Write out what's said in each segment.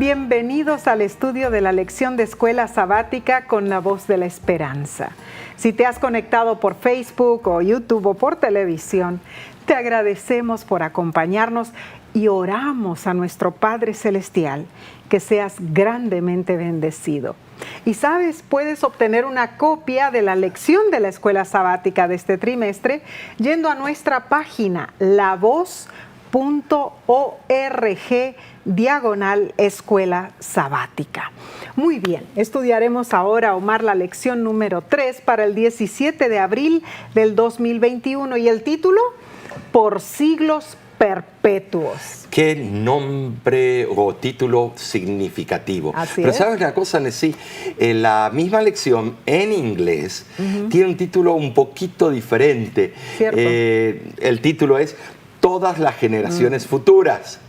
Bienvenidos al estudio de la lección de Escuela Sabática con la Voz de la Esperanza. Si te has conectado por Facebook o YouTube o por televisión, te agradecemos por acompañarnos y oramos a nuestro Padre Celestial que seas grandemente bendecido. Y sabes, puedes obtener una copia de la lección de la Escuela Sabática de este trimestre yendo a nuestra página lavoz.org/Escuela Sabática. Muy bien, estudiaremos ahora, Omar, la lección número 3 para el 17 de abril del 2021 y el título, Por siglos perpetuos. Qué nombre o título significativo. Pero ¿sabes una cosa, Nessie? La misma lección en inglés tiene un título un poquito diferente. El título es Todas las generaciones futuras.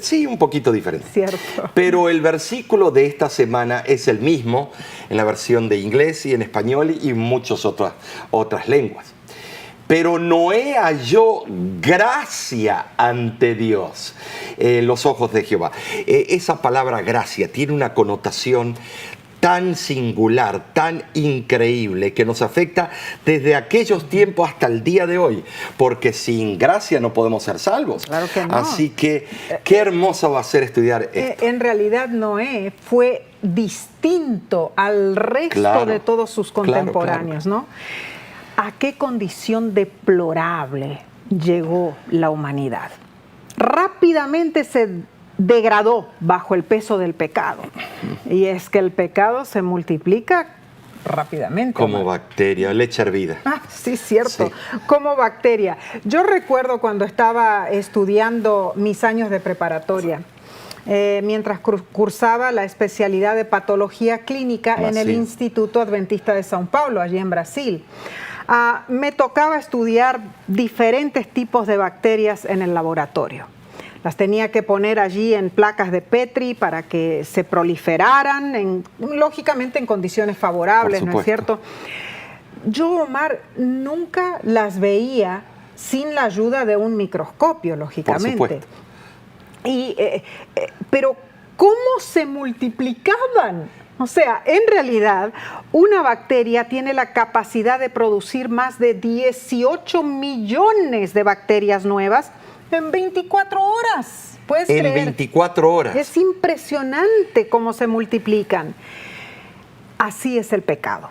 Sí, un poquito diferente. Cierto. Pero el versículo de esta semana es el mismo en la versión de inglés y en español y muchas otras lenguas. Pero Noé halló gracia ante Dios, los ojos de Jehová. Esa palabra gracia tiene una connotación tan singular, tan increíble, que nos afecta desde aquellos tiempos hasta el día de hoy, porque sin gracia no podemos ser salvos. Claro que no. Así que qué hermoso va a ser estudiar esto. En realidad Noé fue distinto al resto de todos sus contemporáneos, ¿no? ¿A qué condición deplorable llegó la humanidad? Rápidamente se degradó bajo el peso del pecado. Y es que el pecado se multiplica rápidamente. Como bacteria, leche hervida. Sí, cierto. Sí. Como bacteria. Yo recuerdo cuando estaba estudiando mis años de preparatoria, mientras cursaba la especialidad de patología clínica en el Instituto Adventista de São Paulo, allí en Brasil. Me tocaba estudiar diferentes tipos de bacterias en el laboratorio. Las tenía que poner allí en placas de Petri para que se proliferaran, lógicamente en condiciones favorables, ¿no es cierto? Yo, Omar, nunca las veía sin la ayuda de un microscopio, lógicamente. Por supuesto. Pero ¿cómo se multiplicaban? O sea, en realidad, una bacteria tiene la capacidad de producir más de 18 millones de bacterias nuevas en 24 horas. ¿Puedes creer? En 24 horas. Es impresionante cómo se multiplican. Así es el pecado.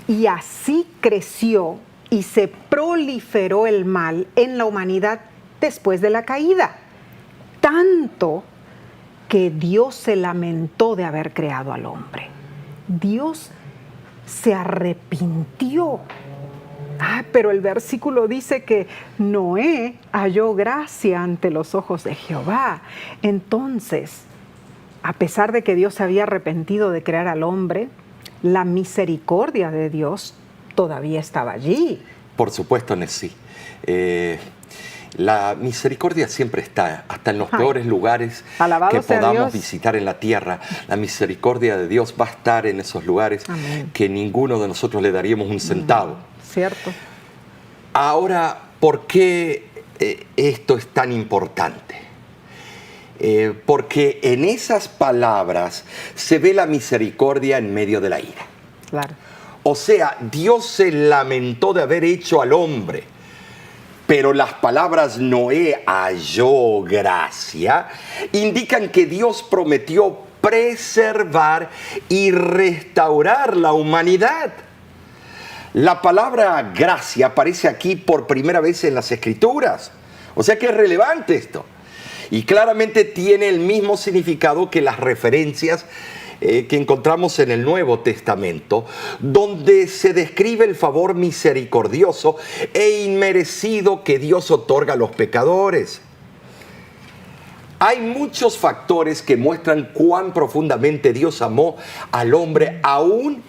Y así creció y se proliferó el mal en la humanidad después de la caída. Tanto que Dios se lamentó de haber creado al hombre. Dios se arrepintió. Pero el versículo dice que Noé halló gracia ante los ojos de Jehová. Entonces, a pesar de que Dios se había arrepentido de crear al hombre, la misericordia de Dios todavía estaba allí. Por supuesto, Nessie. La misericordia siempre está, hasta en los peores lugares que podamos visitar en la tierra. La misericordia de Dios va a estar en esos lugares. Amén. Que ninguno de nosotros le daríamos un centavo. Cierto. Ahora, ¿por qué esto es tan importante? Porque en esas palabras se ve la misericordia en medio de la ira. Claro. O sea, Dios se lamentó de haber hecho al hombre. Pero las palabras Noé halló gracia indican que Dios prometió preservar y restaurar la humanidad. La palabra gracia aparece aquí por primera vez en las Escrituras. O sea que es relevante esto. Y claramente tiene el mismo significado que las referencias que encontramos en el Nuevo Testamento, donde se describe el favor misericordioso e inmerecido que Dios otorga a los pecadores. Hay muchos factores que muestran cuán profundamente Dios amó al hombre, aún,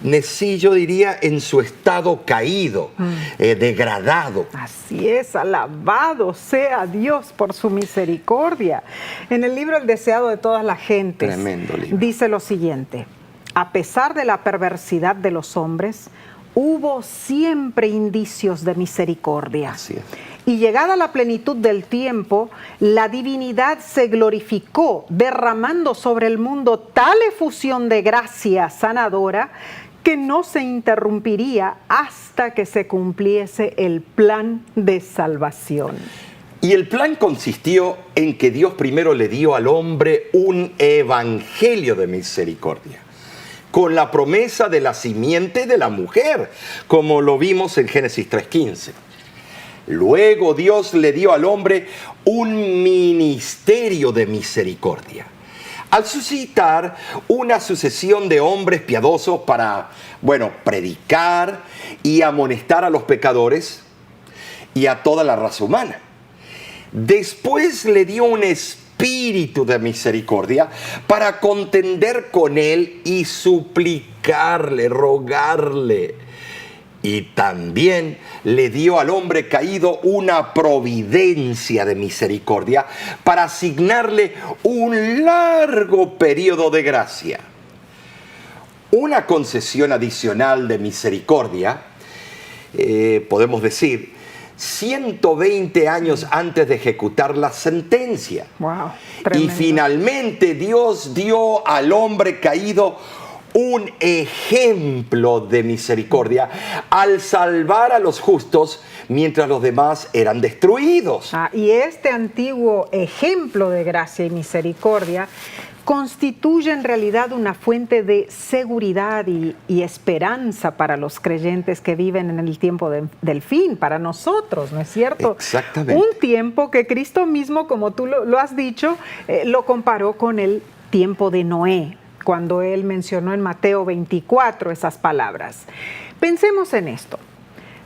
Nessie, yo diría, en su estado caído, degradado. Así es, alabado sea Dios por su misericordia. En el libro El deseado de todas las gentes, tremendo libro, dice lo siguiente: a pesar de la perversidad de los hombres, hubo siempre indicios de misericordia. Así es. Y llegada la plenitud del tiempo, la divinidad se glorificó, derramando sobre el mundo tal efusión de gracia sanadora que no se interrumpiría hasta que se cumpliese el plan de salvación. Y el plan consistió en que Dios primero le dio al hombre un evangelio de misericordia, con la promesa de la simiente de la mujer, como lo vimos en Génesis 3:15. Luego Dios le dio al hombre un ministerio de misericordia, al suscitar una sucesión de hombres piadosos para, predicar y amonestar a los pecadores y a toda la raza humana. Después le dio un espíritu de misericordia para contender con él y suplicarle, rogarle. Y también le dio al hombre caído una providencia de misericordia para asignarle un largo periodo de gracia. Una concesión adicional de misericordia, podemos decir, 120 años antes de ejecutar la sentencia. Wow, y tremendo. finalmente Dios dio al hombre caído un ejemplo de misericordia al salvar a los justos mientras los demás eran destruidos. Y este antiguo ejemplo de gracia y misericordia constituye en realidad una fuente de seguridad y esperanza para los creyentes que viven en el tiempo del fin, para nosotros, ¿no es cierto? Exactamente. Un tiempo que Cristo mismo, como tú lo has dicho, lo comparó con el tiempo de Noé, cuando él mencionó en Mateo 24 esas palabras. Pensemos en esto.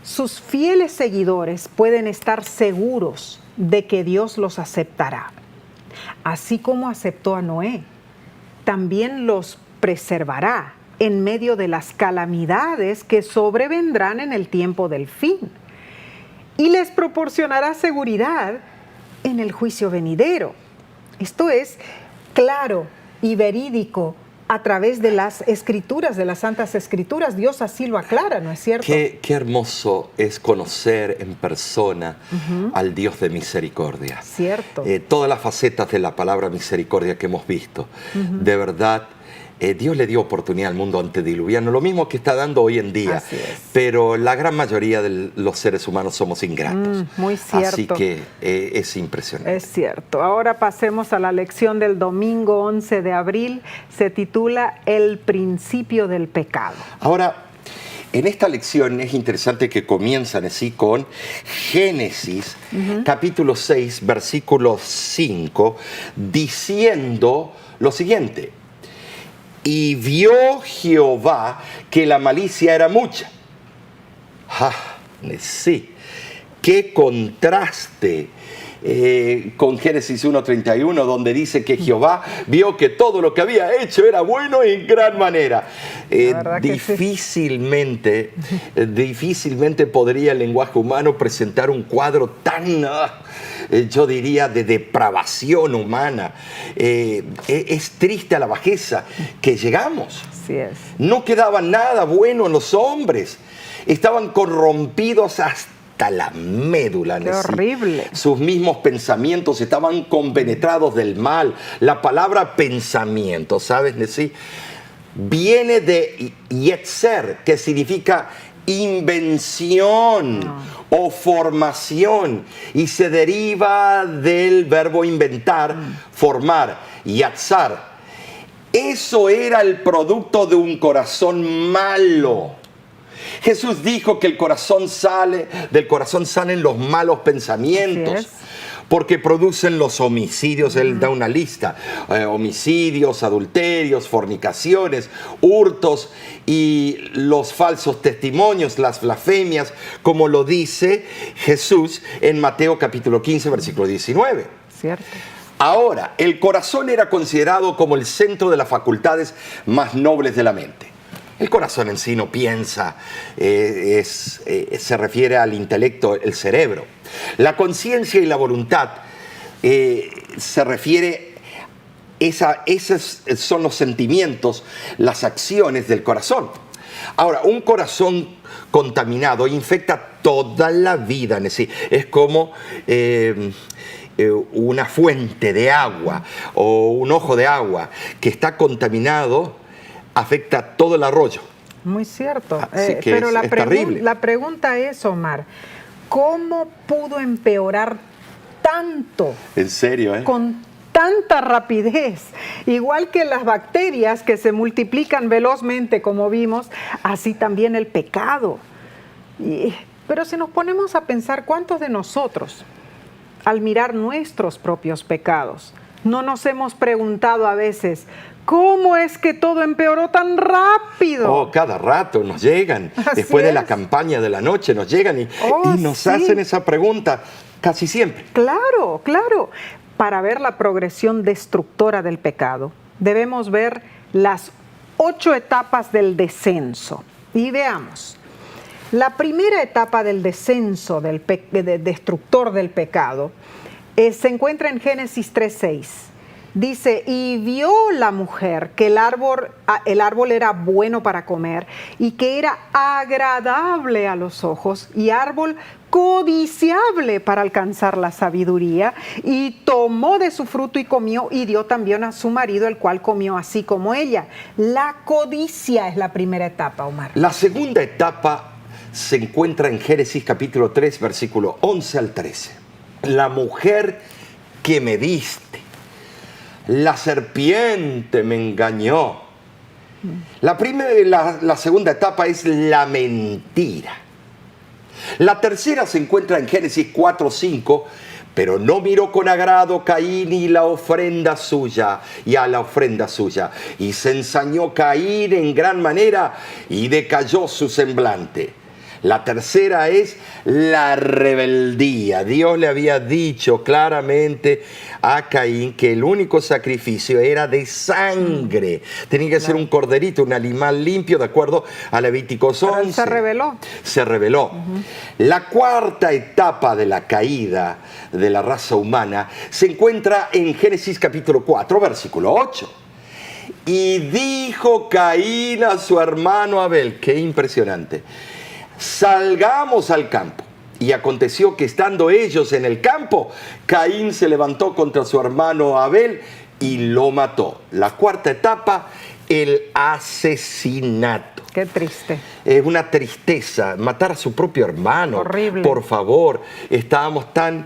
Sus fieles seguidores pueden estar seguros de que Dios los aceptará. Así como aceptó a Noé, también los preservará en medio de las calamidades que sobrevendrán en el tiempo del fin. Y les proporcionará seguridad en el juicio venidero. Esto es claro y verídico a través de las escrituras, de las santas escrituras. Dios así lo aclara, ¿no es cierto? Qué hermoso es conocer en persona al Dios de misericordia. Cierto. Todas las facetas de la palabra misericordia que hemos visto. De verdad, Dios le dio oportunidad al mundo antediluviano, lo mismo que está dando hoy en día. Así es. Pero la gran mayoría de los seres humanos somos ingratos. Muy cierto. Así que es impresionante. Es cierto. Ahora pasemos a la lección del domingo 11 de abril. Se titula El principio del pecado. Ahora, en esta lección es interesante que comienzan así con Génesis, capítulo 6, versículo 5, diciendo lo siguiente: y vio Jehová que la malicia era mucha. Sí, qué contraste con Génesis 1:31, donde dice que Jehová vio que todo lo que había hecho era bueno en gran manera. Difícilmente podría el lenguaje humano presentar un cuadro tan, yo diría, de depravación humana. Es triste a la bajeza que llegamos. Así es. No quedaba nada bueno en los hombres. Estaban corrompidos hasta la médula. Qué horrible. Sus mismos pensamientos estaban compenetrados del mal. La palabra pensamiento, ¿sabes, Nesí? Viene de yetzer, que significa invención o formación, y se deriva del verbo inventar, formar, yatzar. Eso era el producto de un corazón malo. Jesús dijo que del corazón salen los malos pensamientos, porque producen los homicidios. Él da una lista: homicidios, adulterios, fornicaciones, hurtos y los falsos testimonios, las blasfemias, como lo dice Jesús en Mateo capítulo 15, versículo 19. Cierto. Ahora, el corazón era considerado como el centro de las facultades más nobles de la mente. El corazón en sí no piensa, se refiere al intelecto, el cerebro. La conciencia y la voluntad se refiere, esos son los sentimientos, las acciones del corazón. Ahora, un corazón contaminado infecta toda la vida en sí. Es como una fuente de agua o un ojo de agua que está contaminado, afecta todo el arroyo. Muy cierto. Así que Pero es terrible. la pregunta es, Omar, ¿cómo pudo empeorar tanto? En serio, ¿eh? Con tanta rapidez, igual que las bacterias que se multiplican velozmente, como vimos, así también el pecado. Pero si nos ponemos a pensar, ¿cuántos de nosotros, al mirar nuestros propios pecados, no nos hemos preguntado a veces, ¿cómo es que todo empeoró tan rápido? Oh, cada rato nos llegan, después de la campaña de la noche nos llegan y nos hacen esa pregunta casi siempre. Claro, claro. Para ver la progresión destructora del pecado, debemos ver las 8 etapas del descenso. Y veamos. La primera etapa del descenso destructor del pecado se encuentra en Génesis 3:6. Dice, y vio la mujer que el árbol era bueno para comer y que era agradable a los ojos y árbol codiciable para alcanzar la sabiduría, y tomó de su fruto y comió y dio también a su marido, el cual comió así como ella. La codicia es la primera etapa, Omar. La segunda etapa se encuentra en Génesis capítulo 3, versículo 11 al 13. La mujer que me diste, la serpiente me engañó. La segunda etapa es la mentira. La tercera se encuentra en Génesis 4:5, pero no miró con agrado Caín y la ofrenda suya, y a la ofrenda suya, y se ensañó Caín en gran manera y decayó su semblante. La tercera es la rebeldía. Dios le había dicho claramente a Caín que el único sacrificio era de sangre. Tenía que ser un corderito, un animal limpio, de acuerdo a Levíticos 11. Pero se rebeló. Se rebeló. La cuarta etapa de la caída de la raza humana se encuentra en Génesis capítulo 4, versículo 8. Y dijo Caín a su hermano Abel, qué impresionante, salgamos al campo. Y aconteció que estando ellos en el campo, Caín se levantó contra su hermano Abel y lo mató. La cuarta etapa, el asesinato. Qué triste. Es una tristeza, matar a su propio hermano. Horrible. Por favor, estábamos tan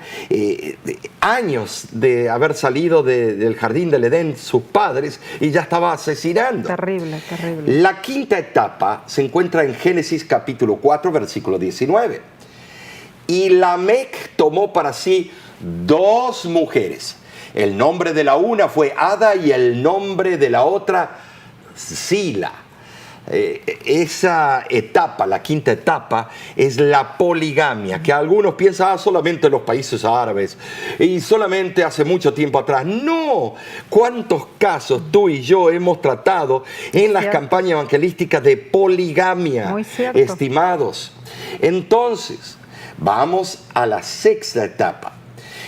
años de haber salido del jardín del Edén, sus padres, y ya estaba asesinando. Terrible, terrible. La quinta etapa se encuentra en Génesis capítulo 4, versículo 19. Y Lamec tomó para sí 2 mujeres. El nombre de la una fue Ada y el nombre de la otra Sila. Esa etapa, la quinta etapa, es la poligamia, que algunos piensan solamente en los países árabes y solamente hace mucho tiempo atrás. No, ¿cuántos casos tú y yo hemos tratado en las campañas evangelísticas de poligamia? Muy cierto. Estimados. Entonces, vamos a la sexta etapa.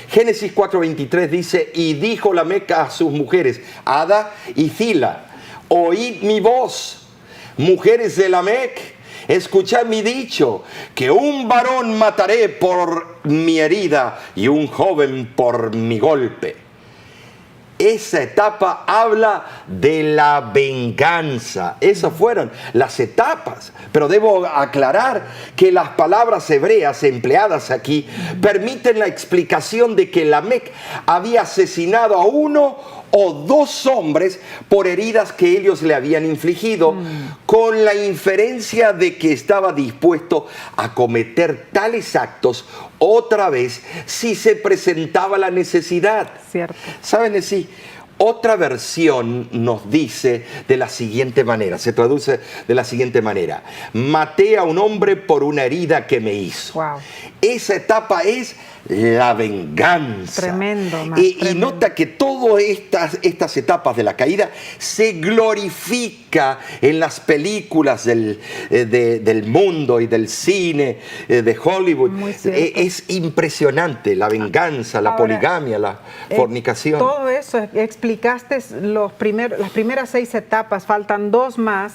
Génesis 4:23 dice, y dijo Lamec a sus mujeres, Ada y Zila, oíd mi voz, mujeres de Lamec, escuchad mi dicho, que un varón mataré por mi herida y un joven por mi golpe. Esa etapa habla de la venganza. Esas fueron las etapas. Pero debo aclarar que las palabras hebreas empleadas aquí permiten la explicación de que Lamec había asesinado a 1 o 2 hombres por heridas que ellos le habían infligido, con la inferencia de que estaba dispuesto a cometer tales actos otra vez si se presentaba la necesidad. Cierto. ¿Saben así? Otra versión nos dice de la siguiente manera, se traduce de la siguiente manera: maté a un hombre por una herida que me hizo. Wow. Esa etapa es la venganza. Tremendo, Y nota que todo todas estas etapas de la caída se glorifica en las películas del mundo y del cine de Hollywood. Es impresionante la venganza, la poligamia, la fornicación. Todo eso explicaste las primeras 6 etapas, faltan 2 más,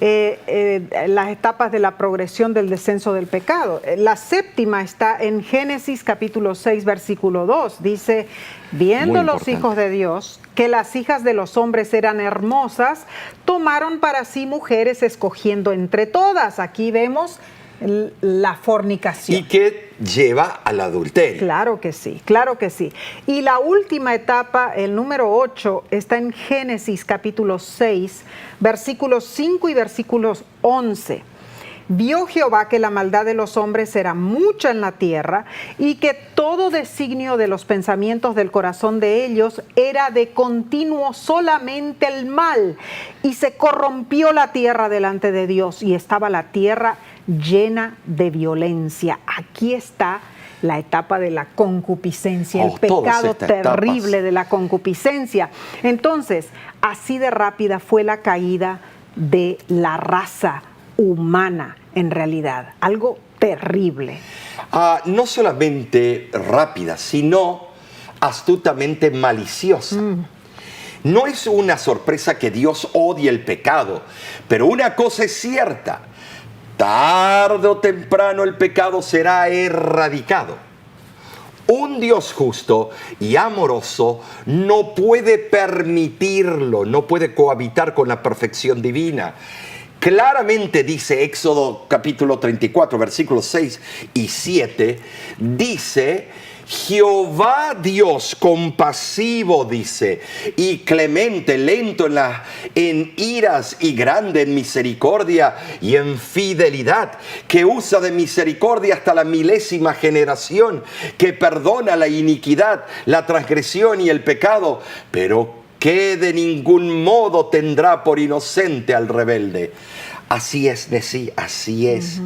las etapas de la progresión del descenso del pecado. La séptima está en Génesis capítulo 6, versículo 2. Dice, viendo los hijos de Dios que las hijas de los hombres eran hermosas, tomaron para sí mujeres escogiendo entre todas. Aquí vemos la fornicación. Y que lleva al adulterio. Claro que sí, claro que sí. Y la última etapa, el número 8, está en Génesis capítulo 6, versículos 5 y versículos 11. Vio Jehová que la maldad de los hombres era mucha en la tierra y que todo designio de los pensamientos del corazón de ellos era de continuo solamente el mal. Y se corrompió la tierra delante de Dios y estaba la tierra llena de violencia. Aquí está la etapa de la concupiscencia, el pecado terrible de la concupiscencia. Entonces, así de rápida fue la caída de la raza humana, en realidad, algo terrible. No solamente rápida, sino astutamente maliciosa. No es una sorpresa que Dios odie el pecado, pero una cosa es cierta: tarde o temprano el pecado será erradicado. Un Dios justo y amoroso no puede permitirlo, no puede cohabitar con la perfección divina. Claramente dice Éxodo capítulo 34, versículos 6 y 7, dice: Jehová Dios compasivo, dice, y clemente, lento en iras y grande en misericordia y en fidelidad, que usa de misericordia hasta la 1000ª generación, que perdona la iniquidad, la transgresión y el pecado, pero que de ningún modo tendrá por inocente al rebelde. Así es, Nesí, así es.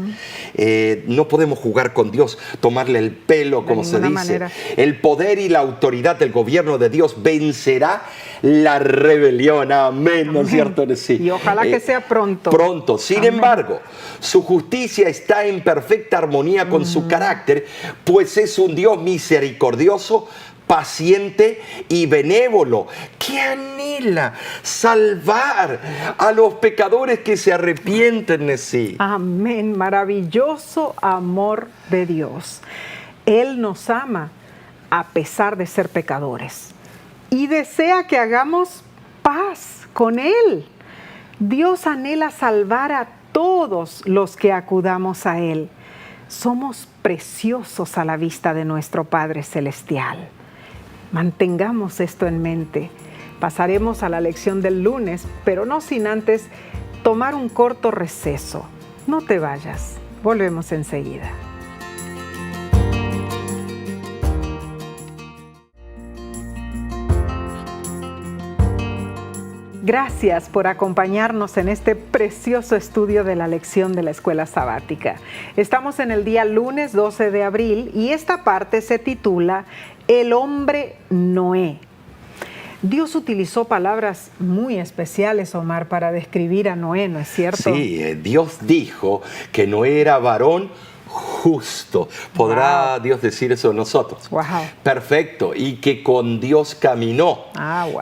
No podemos jugar con Dios, tomarle el pelo, como se dice. Manera. El poder y la autoridad del gobierno de Dios vencerá la rebelión. Amén, ¿no es cierto, Nesí? Y ojalá que sea pronto. Pronto. Sin embargo, su justicia está en perfecta armonía con su carácter, pues es un Dios misericordioso, paciente y benévolo, que anhela salvar a los pecadores que se arrepienten de sí. Amén, maravilloso amor de Dios. Él nos ama a pesar de ser pecadores y desea que hagamos paz con Él. Dios anhela salvar a todos los que acudamos a Él. Somos preciosos a la vista de nuestro Padre Celestial. Mantengamos esto en mente. Pasaremos a la lección del lunes, pero no sin antes tomar un corto receso. No te vayas, volvemos enseguida. Gracias por acompañarnos en este precioso estudio de la lección de la escuela sabática. Estamos en el día lunes 12 de abril y esta parte se titula El hombre Noé. Dios utilizó palabras muy especiales, Omar, para describir a Noé, ¿no es cierto? Sí, Dios dijo que Noé era varón justo. ¿Podrá Dios decir eso de nosotros? Perfecto. Y que con Dios caminó.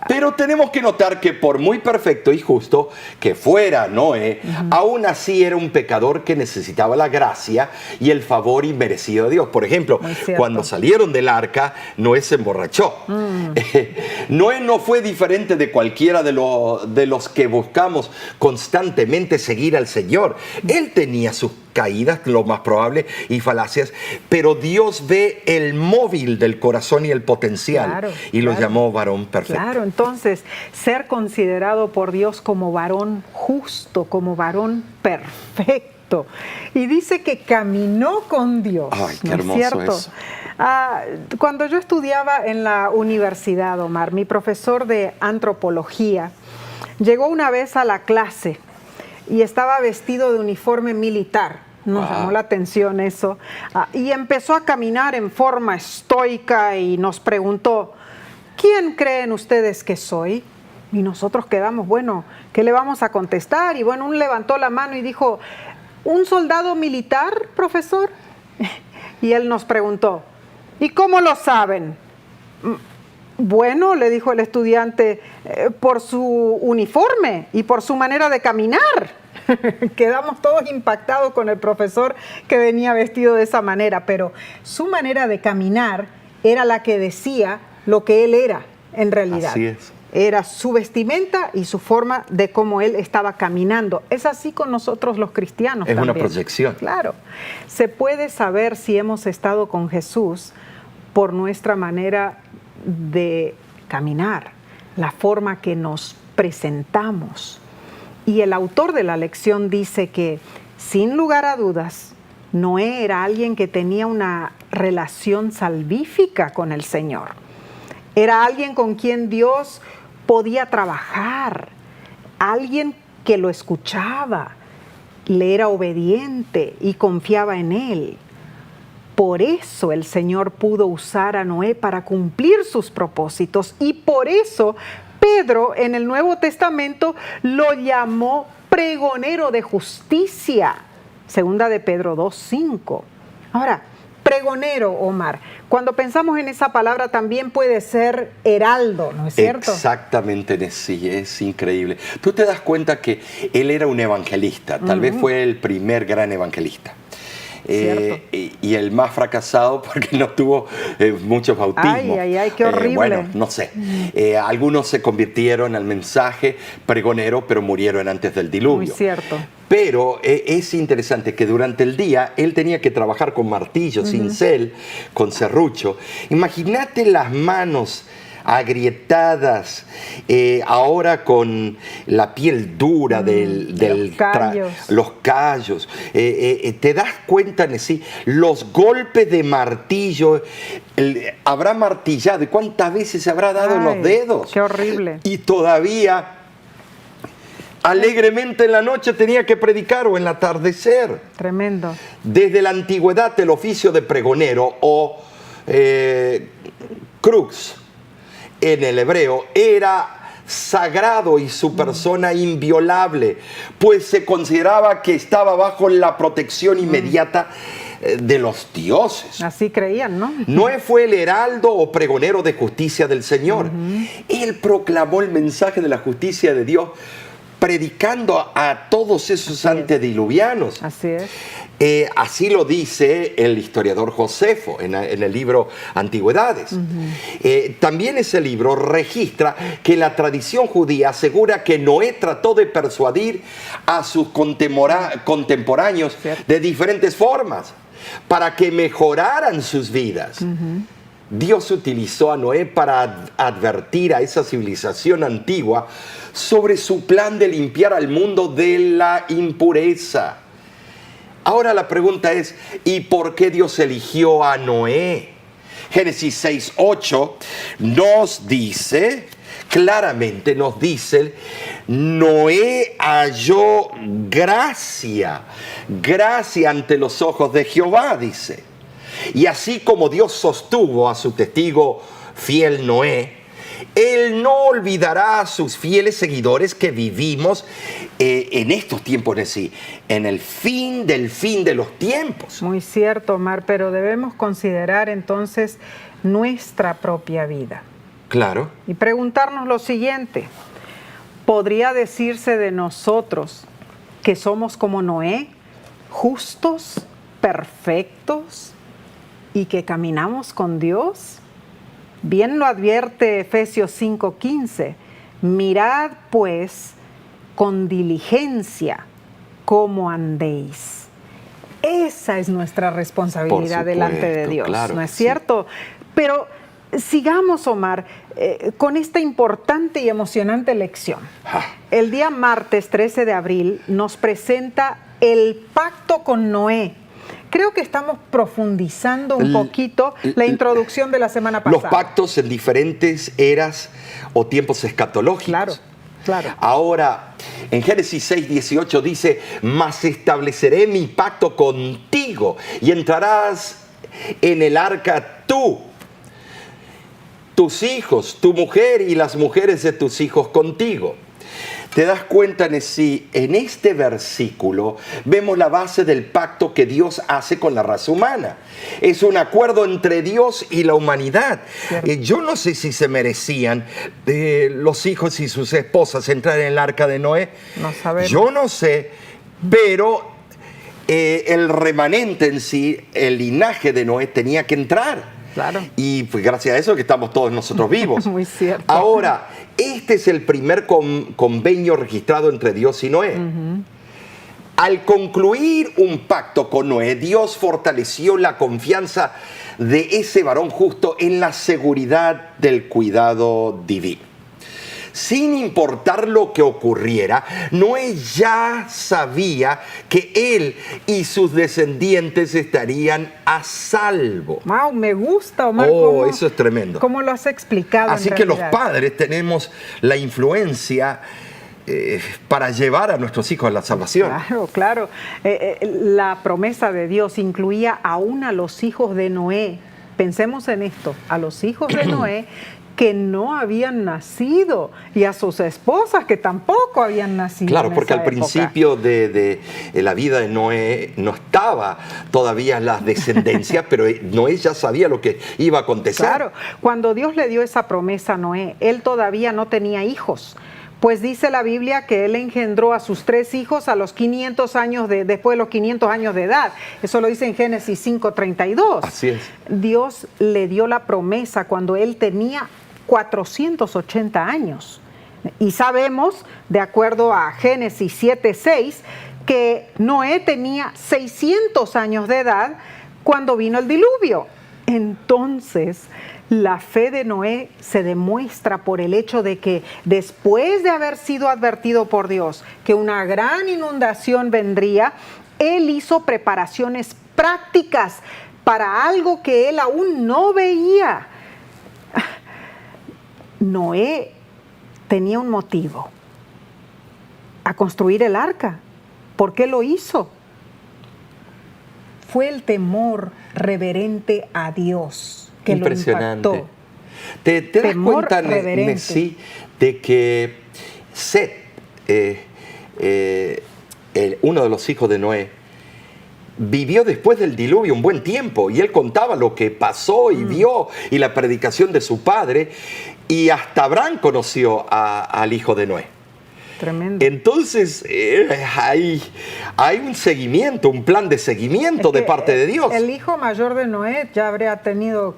Pero tenemos que notar que por muy perfecto y justo que fuera Noé, aún así era un pecador que necesitaba la gracia y el favor inmerecido de Dios. Por ejemplo, cuando salieron del arca, Noé se emborrachó. Noé no fue diferente de cualquiera de los que buscamos constantemente seguir al Señor. Él tenía sus caídas, lo más probable, y falacias, pero Dios ve el móvil del corazón y el potencial, y lo llamó varón perfecto. Claro, entonces, ser considerado por Dios como varón justo, como varón perfecto, y dice que caminó con Dios. Ay, qué hermoso eso. Cuando yo estudiaba en la universidad, Omar, mi profesor de antropología llegó una vez a la clase y estaba vestido de uniforme militar. Nos llamó la atención eso. Y empezó a caminar en forma estoica y nos preguntó: ¿quién creen ustedes que soy? Y nosotros quedamos, bueno, ¿qué le vamos a contestar? Y bueno, uno levantó la mano y dijo, ¿un soldado militar, profesor? Y él nos preguntó, ¿y cómo lo saben? Bueno, le dijo el estudiante, por su uniforme y por su manera de caminar. Quedamos todos impactados con el profesor que venía vestido de esa manera, pero su manera de caminar era la que decía lo que él era en realidad. Así es. Era su vestimenta y su forma de cómo él estaba caminando. Es así con nosotros los cristianos también. Es una proyección. Claro. Se puede saber si hemos estado con Jesús por nuestra manera de caminar, la forma que nos presentamos. Y el autor de la lección dice que, sin lugar a dudas, Noé era alguien que tenía una relación salvífica con el Señor. Era alguien con quien Dios podía trabajar, alguien que lo escuchaba, le era obediente y confiaba en él. Por eso el Señor pudo usar a Noé para cumplir sus propósitos y por eso Pedro en el Nuevo Testamento lo llamó pregonero de justicia. Segunda de Pedro 2:5. Ahora, pregonero, Omar, cuando pensamos en esa palabra también puede ser heraldo, ¿no es cierto? Exactamente, sí, es increíble. Tú te das cuenta que él era un evangelista, tal vez fue el primer gran evangelista. Y el más fracasado porque no tuvo muchos bautismos. Ay, qué horrible. Bueno, no sé. Algunos se convirtieron al mensaje pregonero, pero murieron antes del diluvio. Muy cierto. Pero es interesante que durante el día él tenía que trabajar con martillo, cincel, con serrucho. Imagínate las manos agrietadas, ahora con la piel dura los callos. Te das cuenta, sí, los golpes de martillo, habrá martillado, ¿y cuántas veces se habrá dado en los dedos? ¡Qué horrible! Y todavía alegremente en la noche tenía que predicar o en el atardecer. Tremendo. Desde la antigüedad el oficio de pregonero o crux en el hebreo era sagrado y su persona inviolable, pues se consideraba que estaba bajo la protección inmediata de los dioses. Así creían, ¿no? Noé fue el heraldo o pregonero de justicia del Señor. Él proclamó el mensaje de la justicia de Dios, predicando a todos esos antediluvianos. Así es. Así lo dice el historiador Josefo en el libro Antigüedades. También ese libro registra que la tradición judía asegura que Noé trató de persuadir a sus contemporáneos de diferentes formas para que mejoraran sus vidas. Dios utilizó a Noé para advertir a esa civilización antigua sobre su plan de limpiar al mundo de la impureza. Ahora la pregunta es, ¿y por qué Dios eligió a Noé? Génesis 6:8 nos dice, claramente nos dice, Noé halló gracia ante los ojos de Jehová, dice. Y así como Dios sostuvo a su testigo fiel Noé, Él no olvidará a sus fieles seguidores que vivimos en estos tiempos de sí, en el fin de los tiempos. Muy cierto, Omar, pero debemos considerar entonces nuestra propia vida. Claro. Y preguntarnos lo siguiente, ¿podría decirse de nosotros que somos como Noé, justos, perfectos y que caminamos con Dios? Bien lo advierte Efesios 5:15. Mirad pues con diligencia cómo andéis. Esa es nuestra responsabilidad delante de Dios, claro, ¿no es cierto? Pero sigamos, Omar, con esta importante y emocionante lección. El día martes 13 de abril nos presenta el pacto con Noé. Creo que estamos profundizando un poquito la introducción de la semana pasada. Los pactos en diferentes eras o tiempos escatológicos. Claro, claro. Ahora, en Génesis 6:18 dice, mas estableceré mi pacto contigo y entrarás en el arca tú tus hijos, tu mujer y las mujeres de tus hijos contigo. Te das cuenta, Nesí, en este versículo vemos la base del pacto que Dios hace con la raza humana. Es un acuerdo entre Dios y la humanidad. Yo no sé si se merecían los hijos y sus esposas entrar en el arca de Noé. No sabemos. Yo no sé, pero el remanente en sí, el linaje de Noé tenía que entrar. Claro. Y pues gracias a eso que estamos todos nosotros vivos. Muy cierto. Ahora, este es el primer convenio registrado entre Dios y Noé. Al concluir un pacto con Noé, Dios fortaleció la confianza de ese varón justo en la seguridad del cuidado divino. Sin importar lo que ocurriera, Noé ya sabía que él y sus descendientes estarían a salvo. Wow, me gusta, Omar. Oh, eso es tremendo. ¿Cómo lo has explicado? Así que los padres tenemos la influencia para llevar a nuestros hijos a la salvación. Claro, claro. La promesa de Dios incluía aún a los hijos de Noé. Pensemos en esto, a los hijos de Noé que no habían nacido y a sus esposas que tampoco habían nacido. Claro, en porque esa al principio de la vida de Noé no estaba todavía la descendencia, pero Noé ya sabía lo que iba a acontecer. Claro, cuando Dios le dio esa promesa a Noé, él todavía no tenía hijos. Pues dice la Biblia que él engendró a sus 3 hijos a los 500 años después de los 500 años de edad. Eso lo dice en Génesis 5:32. Así es. Dios le dio la promesa cuando él tenía 480 años. Y sabemos, de acuerdo a Génesis 7:6, que Noé tenía 600 años de edad cuando vino el diluvio. Entonces, la fe de Noé se demuestra por el hecho de que después de haber sido advertido por Dios que una gran inundación vendría, él hizo preparaciones prácticas para algo que él aún no veía. Noé tenía un motivo: a construir el arca. ¿Por qué lo hizo? Fue el temor reverente a Dios que impresionante. lo impactó. ¿Te das cuenta, Nesí, de que Set, uno de los hijos de Noé, vivió después del diluvio un buen tiempo y él contaba lo que pasó y vio y la predicación de su padre, y hasta Abraham conoció al hijo de Noé? Tremendo. Entonces hay un seguimiento, un plan de seguimiento de parte de Dios. El hijo mayor de Noé ya habría tenido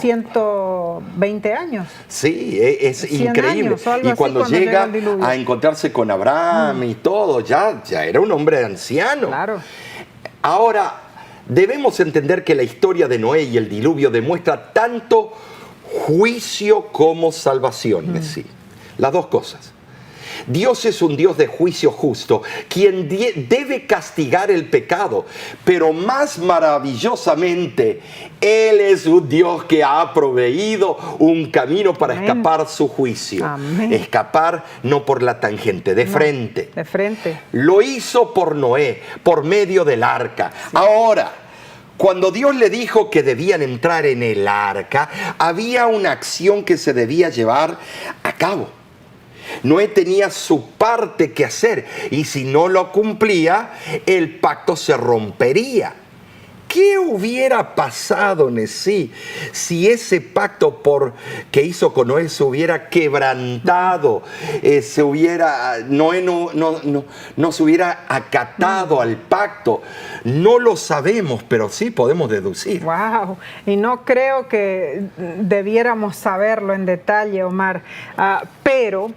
120 años. Sí, es increíble. Años, y cuando llega a encontrarse con Abraham y todo, ya era un hombre anciano. Claro. Ahora, debemos entender que la historia de Noé y el diluvio demuestra tanto juicio como salvación. Sí, las dos cosas. Dios es un Dios de juicio justo, quien debe castigar el pecado, pero más maravillosamente, Él es un Dios que ha proveído un camino para escapar su juicio. Amén. Escapar no por la tangente, de frente. De frente. Lo hizo por Noé, por medio del arca. Sí. Ahora, cuando Dios le dijo que debían entrar en el arca, había una acción que se debía llevar a cabo. Noé tenía su parte que hacer y si no lo cumplía, el pacto se rompería. ¿Qué hubiera pasado, Nesí, si ese pacto que hizo con Noé se hubiera quebrantado? Noé no se hubiera acatado al pacto. No lo sabemos, pero sí podemos deducir. Wow, y no creo que debiéramos saberlo en detalle, Omar, pero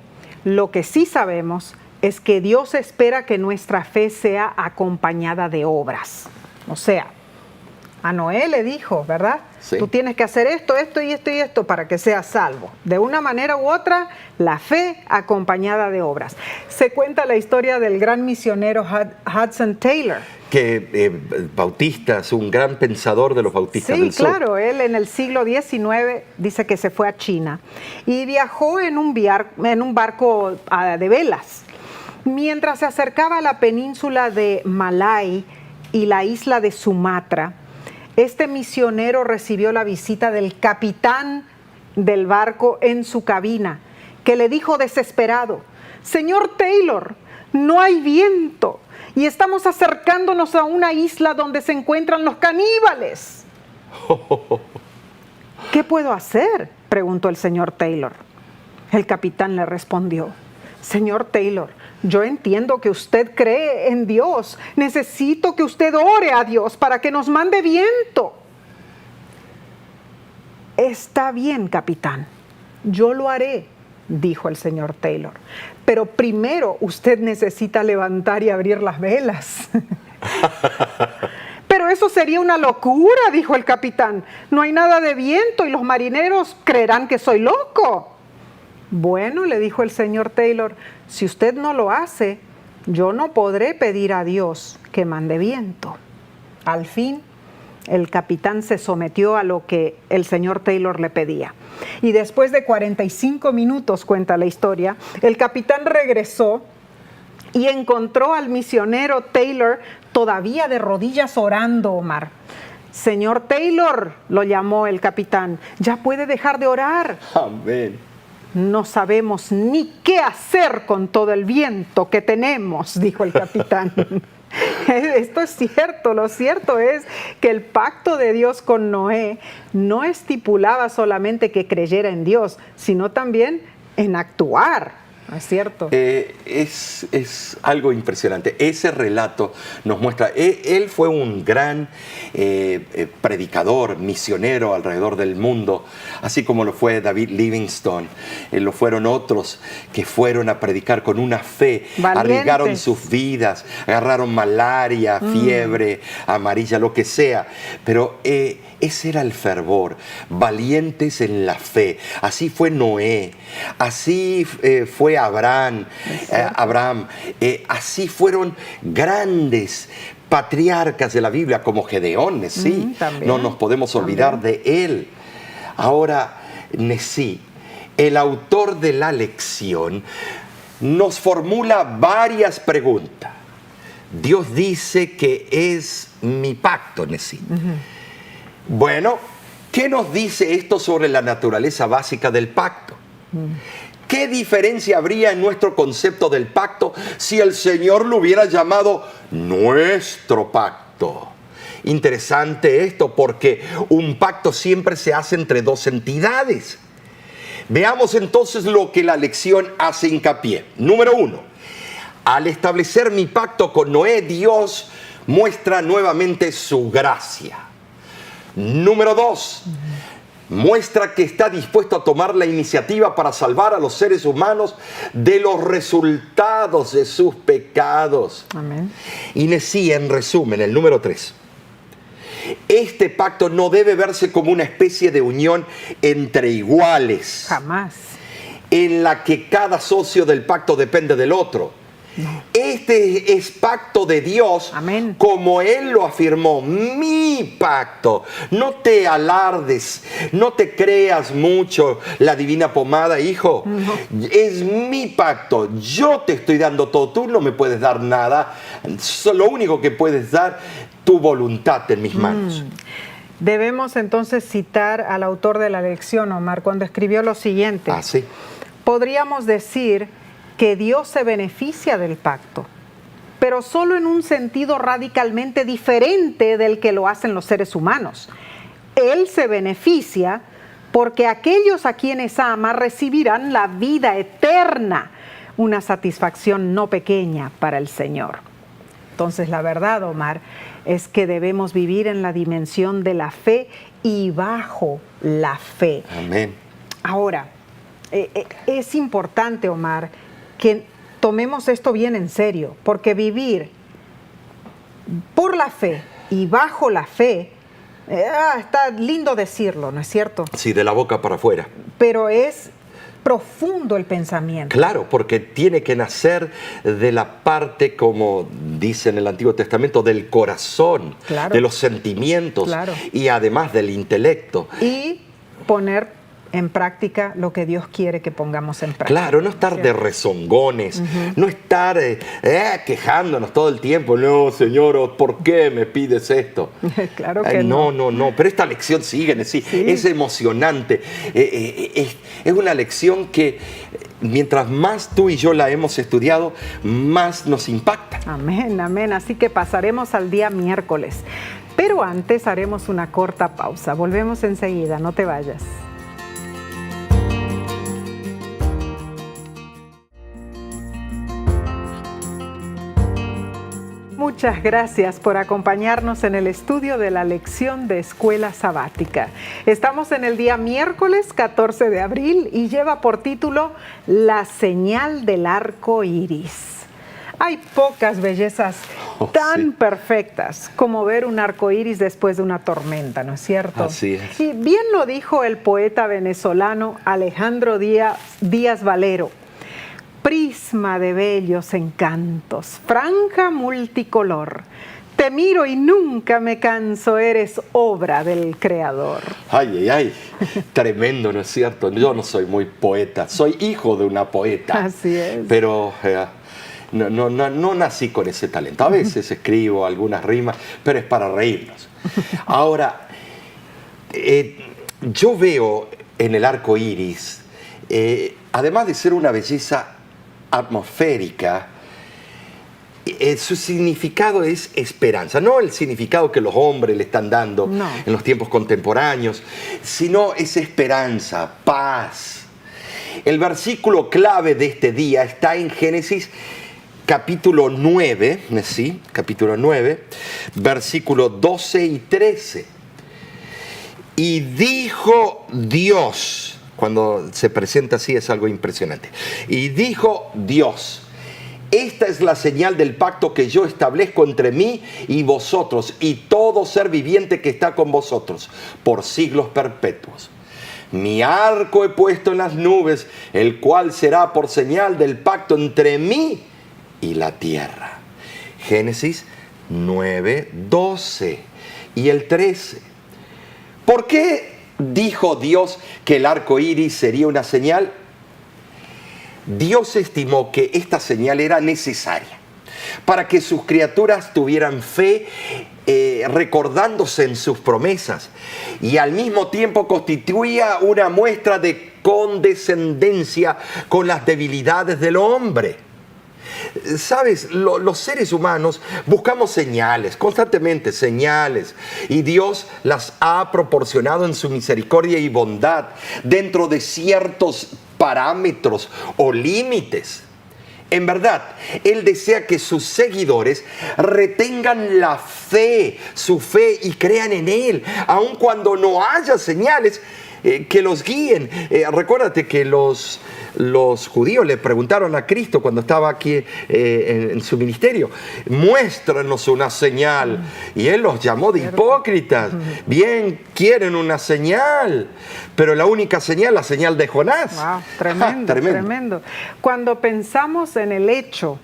lo que sí sabemos es que Dios espera que nuestra fe sea acompañada de obras. O sea, a Noé le dijo, ¿verdad? Sí. Tú tienes que hacer esto, esto y esto y esto para que seas salvo. De una manera u otra, la fe acompañada de obras. Se cuenta la historia del gran misionero Hudson Taylor. Que bautista, es un gran pensador de los bautistas del sur. Sí, claro, él en el siglo XIX dice que se fue a China y viajó en un barco de velas. Mientras se acercaba a la península de Malay y la isla de Sumatra, este misionero recibió la visita del capitán del barco en su cabina, que le dijo desesperado: «Señor Taylor, no hay viento y estamos acercándonos a una isla donde se encuentran los caníbales». «¿Qué puedo hacer?», preguntó el señor Taylor. El capitán le respondió: «Señor Taylor, yo entiendo que usted cree en Dios. Necesito que usted ore a Dios para que nos mande viento». «Está bien, capitán, yo lo haré», dijo el señor Taylor. «Pero primero usted necesita levantar y abrir las velas». «Pero eso sería una locura», dijo el capitán. «No hay nada de viento y los marineros creerán que soy loco». «Bueno», le dijo el señor Taylor, «si usted no lo hace, yo no podré pedir a Dios que mande viento». Al fin, el capitán se sometió a lo que el señor Taylor le pedía. Y después de 45 minutos, cuenta la historia, el capitán regresó y encontró al misionero Taylor todavía de rodillas orando, Omar. «Señor Taylor», lo llamó el capitán, «ya puede dejar de orar». Amén. «No sabemos ni qué hacer con todo el viento que tenemos», dijo el capitán. Esto es cierto. Lo cierto es que el pacto de Dios con Noé no estipulaba solamente que creyera en Dios, sino también en actuar. ¿No es cierto? Es algo impresionante. Ese relato nos muestra, él fue un gran predicador, misionero alrededor del mundo, así como lo fue David Livingstone, lo fueron otros que fueron a predicar con una fe, valientes, arriesgaron sus vidas, agarraron malaria, fiebre amarilla, lo que sea, pero ese era el fervor, valientes en la fe. Así fue Noé, así fue Abraham, así fueron grandes patriarcas de la Biblia como Gedeón, Nesí. No nos podemos olvidar de él. Ahora, Nesí, el autor de la lección, nos formula varias preguntas. Dios dice que es mi pacto, Nesí. Bueno, ¿qué nos dice esto sobre la naturaleza básica del pacto? ¿Qué diferencia habría en nuestro concepto del pacto si el Señor lo hubiera llamado nuestro pacto? Interesante esto, porque un pacto siempre se hace entre dos entidades. Veamos entonces lo que la lección hace hincapié. Número 1, al establecer mi pacto con Noé, Dios muestra nuevamente su gracia. Número 2, muestra que está dispuesto a tomar la iniciativa para salvar a los seres humanos de los resultados de sus pecados. Amén. Y Nesí, en resumen, el número 3. Este pacto no debe verse como una especie de unión entre iguales. Jamás. En la que cada socio del pacto depende del otro. No. Este es pacto de Dios. Amén. Como Él lo afirmó, mi pacto. No te alardes, no te creas mucho la divina pomada, hijo. No. Es mi pacto, yo te estoy dando todo, tú no me puedes dar nada. Lo único que puedes dar, tu voluntad en mis manos. Debemos entonces citar al autor de la lección, Omar, cuando escribió lo siguiente. Sí. Podríamos decir que Dios se beneficia del pacto, pero solo en un sentido radicalmente diferente del que lo hacen los seres humanos. Él se beneficia porque aquellos a quienes ama recibirán la vida eterna, una satisfacción no pequeña para el Señor. Entonces, la verdad, Omar, es que debemos vivir en la dimensión de la fe y bajo la fe. Amén. Ahora, es importante, Omar, que tomemos esto bien en serio, porque vivir por la fe y bajo la fe, está lindo decirlo, ¿no es cierto? Sí, de la boca para afuera. Pero es profundo el pensamiento. Claro, porque tiene que nacer de la parte, como dice en el Antiguo Testamento, del corazón, claro, de los sentimientos, claro, y además del intelecto. Y poner en práctica lo que Dios quiere que pongamos en práctica. Claro, no estar de rezongones, no estar quejándonos todo el tiempo. No, Señor, ¿por qué me pides esto? Claro que no. Pero esta lección sigue, es emocionante. Es una lección que mientras más tú y yo la hemos estudiado, más nos impacta. Amén, amén. Así que pasaremos al día miércoles. Pero antes haremos una corta pausa. Volvemos enseguida, no te vayas. Muchas gracias por acompañarnos en el estudio de la lección de Escuela Sabática. Estamos en el día miércoles 14 de abril y lleva por título La señal del arco iris. Hay pocas bellezas tan perfectas como ver un arco iris después de una tormenta, ¿no es cierto? Así es. Y bien lo dijo el poeta venezolano Alejandro Díaz Valero. Prisma de bellos encantos, franja multicolor. Te miro y nunca me canso, eres obra del Creador. Ay, tremendo, ¿no es cierto? Yo no soy muy poeta, soy hijo de una poeta. Así es. Pero no nací con ese talento. A veces escribo algunas rimas, pero es para reírnos. Ahora, yo veo en el arco iris, además de ser una belleza atmosférica, su significado es esperanza, no el significado que los hombres le están dando en los tiempos contemporáneos, sino es esperanza, paz. El versículo clave de este día está en Génesis capítulo 9, ¿sí? Capítulo 9, versículos 12 y 13. Y dijo Dios, cuando se presenta así es algo impresionante. Y dijo Dios, esta es la señal del pacto que yo establezco entre mí y vosotros y todo ser viviente que está con vosotros por siglos perpetuos. Mi arco he puesto en las nubes, el cual será por señal del pacto entre mí y la tierra. Génesis 9, 12 y el 13. ¿Por qué dijo Dios que el arco iris sería una señal? Dios estimó que esta señal era necesaria para que sus criaturas tuvieran fe, recordándose en sus promesas, y al mismo tiempo constituía una muestra de condescendencia con las debilidades del hombre. Sabes, los seres humanos buscamos señales, constantemente señales, y Dios las ha proporcionado en su misericordia y bondad dentro de ciertos parámetros o límites. En verdad, Él desea que sus seguidores retengan la fe, su fe, y crean en Él, aun cuando no haya señales que los guíen. Recuérdate que los judíos le preguntaron a Cristo cuando estaba aquí en su ministerio, muéstranos una señal, y Él los llamó de hipócritas. Bien, quieren una señal, pero la única señal, la señal de Jonás. Wow, tremendo. Cuando pensamos en el hecho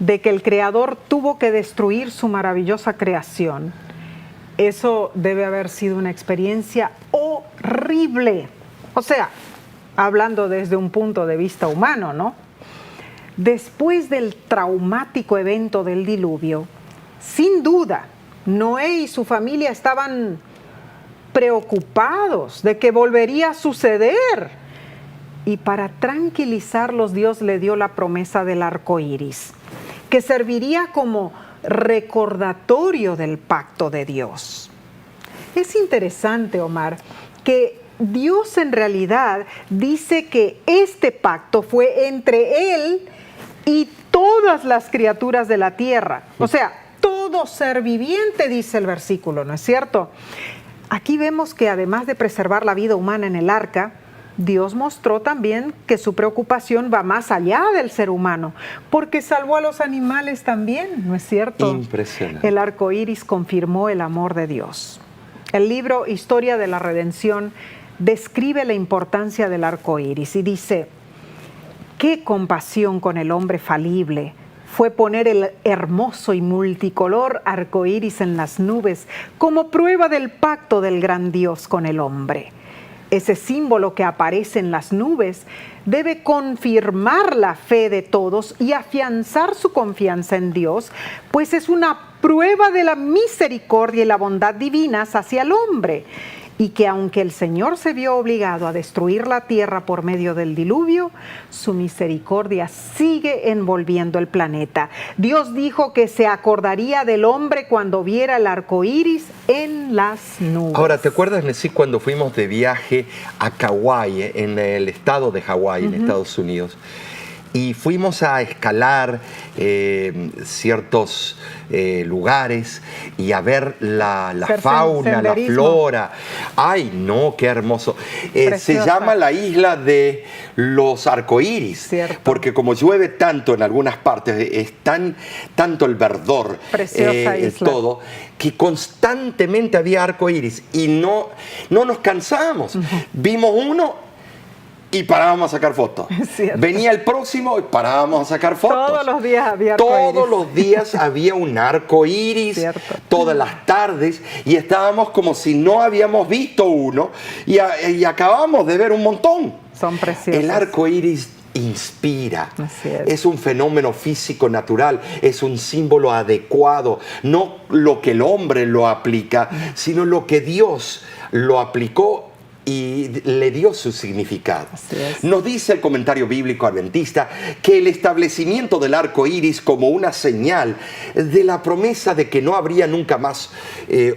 de que el Creador tuvo que destruir su maravillosa creación, eso debe haber sido una experiencia horrible. O sea, hablando desde un punto de vista humano, ¿no? Después del traumático evento del diluvio, sin duda, Noé y su familia estaban preocupados de que volvería a suceder. Y para tranquilizarlos, Dios le dio la promesa del arco iris, que serviría como recordatorio del pacto de Dios. Es interesante, Omar, que Dios en realidad dice que este pacto fue entre Él y todas las criaturas de la tierra. O sea, todo ser viviente, dice el versículo, ¿no es cierto? Aquí vemos que además de preservar la vida humana en el arca, Dios mostró también que su preocupación va más allá del ser humano, porque salvó a los animales también, ¿no es cierto? Impresionante. El arco iris confirmó el amor de Dios. El libro Historia de la Redención describe la importancia del arco iris y dice: qué compasión con el hombre falible fue poner el hermoso y multicolor arco iris en las nubes como prueba del pacto del gran Dios con el hombre. Ese símbolo que aparece en las nubes debe confirmar la fe de todos y afianzar su confianza en Dios, pues es una prueba de la misericordia y la bondad divinas hacia el hombre. Y que aunque el Señor se vio obligado a destruir la tierra por medio del diluvio, su misericordia sigue envolviendo el planeta. Dios dijo que se acordaría del hombre cuando viera el arco iris en las nubes. Ahora, ¿te acuerdas, Nessie, cuando fuimos de viaje a Kauai, en el estado de Hawái, en Estados Unidos? Y fuimos a escalar ciertos lugares y a ver la fauna, la flora. ¡Ay, no! ¡Qué hermoso! Se llama la isla de los arcoíris, porque como llueve tanto en algunas partes, es tanto el verdor, todo, que constantemente había arcoíris y no nos cansamos. Vimos uno y parábamos a sacar fotos. Venía el próximo y parábamos a sacar fotos. Todos los días había arco iris. Todos los días había un arco iris, todas las tardes, y estábamos como si no habíamos visto uno y acabamos de ver un montón. Son preciosos. El arco iris inspira. Es un fenómeno físico natural, es un símbolo adecuado, no lo que el hombre lo aplica, sino lo que Dios lo aplicó y le dio su significado. Nos dice el comentario bíblico adventista que el establecimiento del arco iris como una señal de la promesa de que no habría nunca más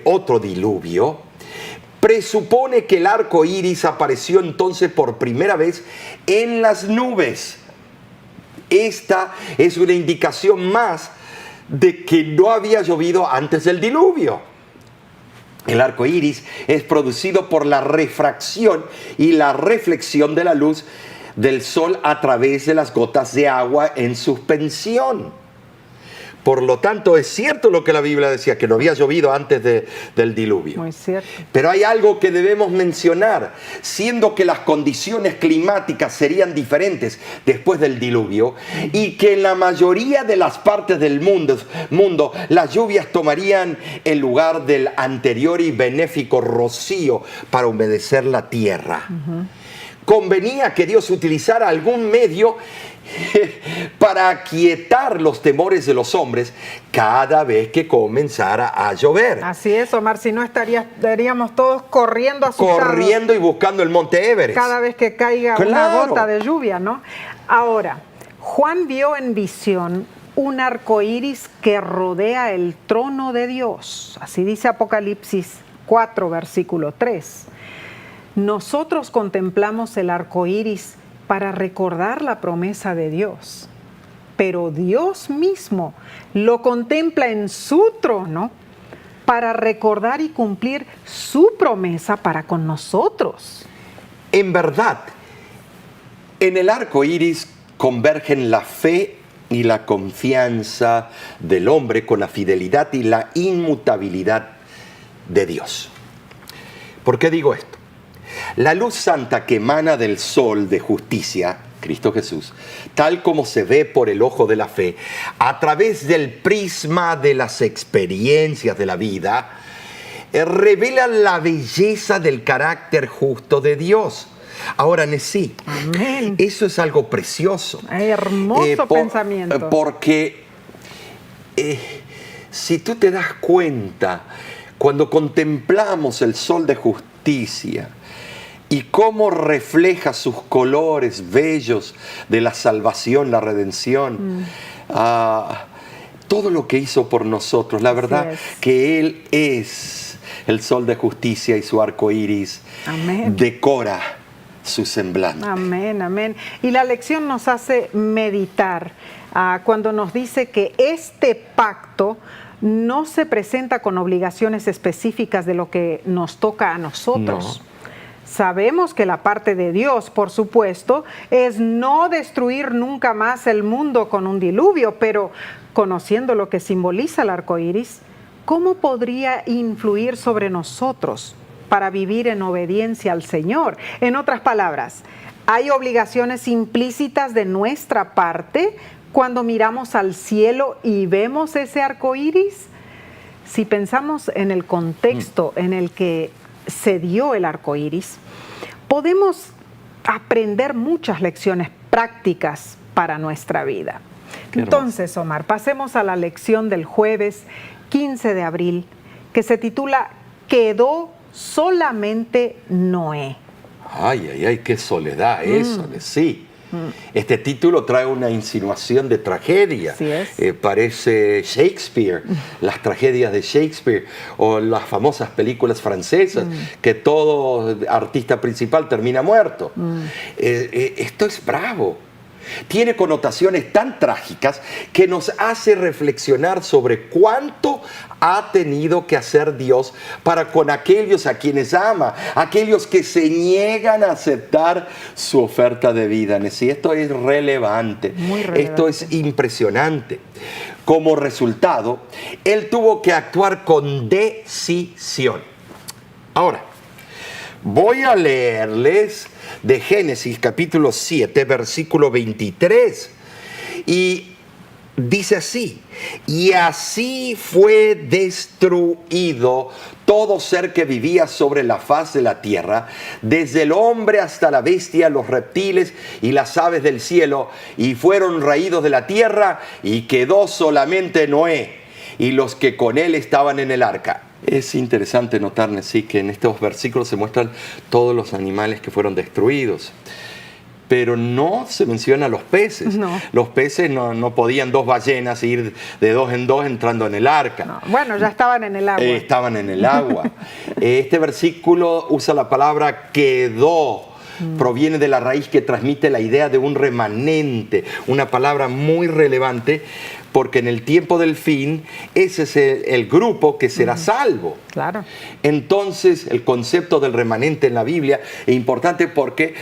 otro diluvio presupone que el arco iris apareció entonces por primera vez en las nubes. Esta es una indicación más de que no había llovido antes del diluvio. El arco iris es producido por la refracción y la reflexión de la luz del sol a través de las gotas de agua en suspensión. Por lo tanto, es cierto lo que la Biblia decía, que no había llovido antes del diluvio. Muy cierto. Pero hay algo que debemos mencionar, siendo que las condiciones climáticas serían diferentes después del diluvio y que en la mayoría de las partes del mundo las lluvias tomarían el lugar del anterior y benéfico rocío para humedecer la tierra. Convenía que Dios utilizara algún medio para aquietar los temores de los hombres cada vez que comenzara a llover. Así es, Omar, si no estaríamos todos corriendo asustados. Corriendo y buscando el monte Everest. Cada vez que caiga una gota de lluvia, ¿no? Ahora, Juan vio en visión un arco iris que rodea el trono de Dios. Así dice Apocalipsis 4, versículo 3. Nosotros contemplamos el arco iris para recordar la promesa de Dios, pero Dios mismo lo contempla en su trono para recordar y cumplir su promesa para con nosotros. En verdad, en el arco iris convergen la fe y la confianza del hombre con la fidelidad y la inmutabilidad de Dios. ¿Por qué digo esto? La luz santa que emana del sol de justicia, Cristo Jesús, tal como se ve por el ojo de la fe, a través del prisma de las experiencias de la vida, revela la belleza del carácter justo de Dios. Ahora, Nessie, eso es algo precioso. Hermoso pensamiento. Porque si tú te das cuenta, cuando contemplamos el sol de justicia, y cómo refleja sus colores bellos de la salvación, la redención, todo lo que hizo por nosotros. La verdad que Él es el sol de justicia y su arco iris decora su semblante. Amén, amén. Y la lección nos hace meditar cuando nos dice que este pacto no se presenta con obligaciones específicas de lo que nos toca a nosotros. No. Sabemos que la parte de Dios, por supuesto, es no destruir nunca más el mundo con un diluvio, pero conociendo lo que simboliza el arco iris, ¿cómo podría influir sobre nosotros para vivir en obediencia al Señor? En otras palabras, ¿hay obligaciones implícitas de nuestra parte cuando miramos al cielo y vemos ese arco iris? Si pensamos en el contexto en el que se dio el arco iris, podemos aprender muchas lecciones prácticas para nuestra vida. Entonces, Omar, pasemos a la lección del jueves 15 de abril, que se titula «Quedó solamente Noé». Ay, ay, ay, qué soledad eso, sí. Este título trae una insinuación de tragedia. Así es. Parece Shakespeare, las tragedias de Shakespeare o las famosas películas francesas, que todo artista principal termina muerto. Esto es bravo. Tiene connotaciones tan trágicas que nos hace reflexionar sobre cuánto ha tenido que hacer Dios para con aquellos a quienes ama, aquellos que se niegan a aceptar su oferta de vida. Y esto es relevante, muy relevante. Esto es impresionante. Como resultado, Él tuvo que actuar con decisión. Ahora, voy a leerles de Génesis capítulo 7, versículo 23. Y dice así: y así fue destruido todo ser que vivía sobre la faz de la tierra, desde el hombre hasta la bestia, los reptiles y las aves del cielo, y fueron raídos de la tierra, y quedó solamente Noé y los que con él estaban en el arca. Es interesante notar, sí, que en estos versículos se muestran todos los animales que fueron destruidos. Pero no se menciona los peces. No. Los peces no podían dos ballenas ir de dos en dos entrando en el arca. No. Bueno, ya estaban en el agua. Estaban en el agua. Este versículo usa la palabra quedó. Proviene de la raíz que transmite la idea de un remanente, una palabra muy relevante, porque en el tiempo del fin ese es el grupo que será salvo. Claro. Entonces el concepto del remanente en la Biblia es importante porque